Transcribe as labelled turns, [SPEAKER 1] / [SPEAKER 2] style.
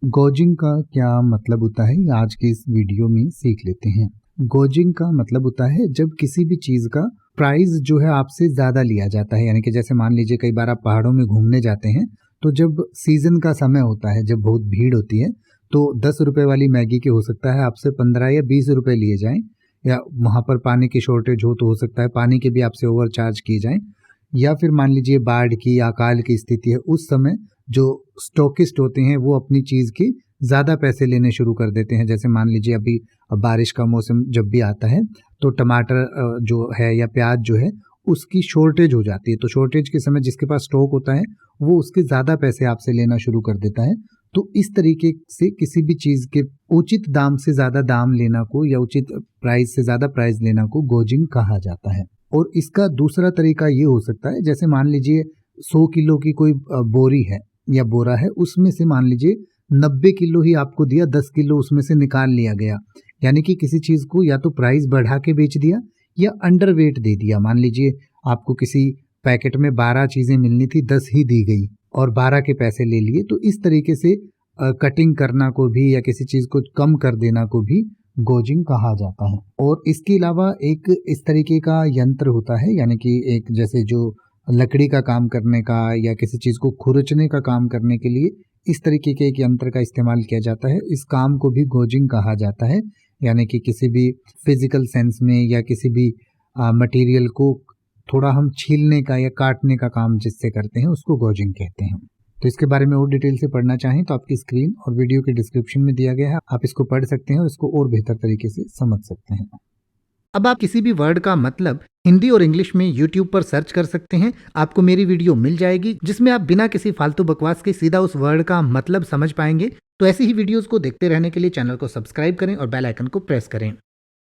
[SPEAKER 1] गोजिंग का क्या मतलब होता है, ये आज के इस वीडियो में सीख लेते हैं। गोजिंग का मतलब होता है जब किसी भी चीज़ का प्राइस जो है आपसे ज़्यादा लिया जाता है। यानी कि जैसे मान लीजिए कई बार आप पहाड़ों में घूमने जाते हैं, तो जब सीज़न का समय होता है, जब बहुत भीड़ होती है, तो 10 रुपये वाली मैगी के हो सकता है आपसे 15 या 20 रुपये लिए जाएँ, या वहाँ पर पानी की शॉर्टेज हो तो हो सकता है पानी के भी आपसे ओवर चार्ज किए जाएँ, या फिर मान लीजिए बाढ़ की या अकाल की स्थिति है, उस समय जो स्टॉकिस्ट होते हैं वो अपनी चीज़ की ज़्यादा पैसे लेने शुरू कर देते हैं। जैसे मान लीजिए अभी बारिश का मौसम जब भी आता है तो टमाटर जो है या प्याज जो है उसकी शॉर्टेज हो जाती है, तो शॉर्टेज के समय जिसके पास स्टॉक होता है वो उसके ज़्यादा पैसे आपसे लेना शुरू कर देता है। तो इस तरीके से किसी भी चीज़ के उचित दाम से ज़्यादा दाम लेना को या उचित प्राइस से ज़्यादा प्राइस लेना को गोजिंग कहा जाता है। और इसका दूसरा तरीका ये हो सकता है, जैसे मान लीजिए 100 किलो की कोई बोरी है या बोरा है, उसमें से मान लीजिए 90 किलो ही आपको दिया, 10 किलो उसमें से निकाल लिया गया। यानी कि किसी चीज़ को या तो प्राइस बढ़ा के बेच दिया या अंडर वेट दे दिया। मान लीजिए आपको किसी पैकेट में 12 चीज़ें मिलनी थी, 10 ही दी गई और 12 के पैसे ले लिए। तो इस तरीके से कटिंग करना को भी या किसी चीज़ को कम कर देना को भी गोजिंग कहा जाता है। और इसके अलावा एक इस तरीके का यंत्र होता है, यानी कि एक जैसे जो लकड़ी का काम करने का या किसी चीज़ को खुरचने का काम करने के लिए इस तरीके के एक यंत्र का इस्तेमाल किया जाता है। इस काम को भी गोजिंग कहा जाता है। यानी कि किसी भी फिजिकल सेंस में या किसी भी मटेरियल को थोड़ा हम छीलने का या काटने का काम जिससे करते हैं उसको गोजिंग कहते हैं। तो इसके बारे में और डिटेल से पढ़ना चाहें तो आपकी स्क्रीन और वीडियो के डिस्क्रिप्शन में दिया गया है, आप इसको पढ़ सकते हैं और इसको और बेहतर तरीके से समझ सकते हैं।
[SPEAKER 2] अब आप किसी भी वर्ड का मतलब हिंदी और इंग्लिश में YouTube पर सर्च कर सकते हैं। आपको मेरी वीडियो मिल जाएगी जिसमें आप बिना किसी फालतू बकवास के सीधा उस वर्ड का मतलब समझ पाएंगे। तो ऐसी ही वीडियोस को देखते रहने के लिए चैनल को सब्सक्राइब करें और बेल आइकन को प्रेस करें।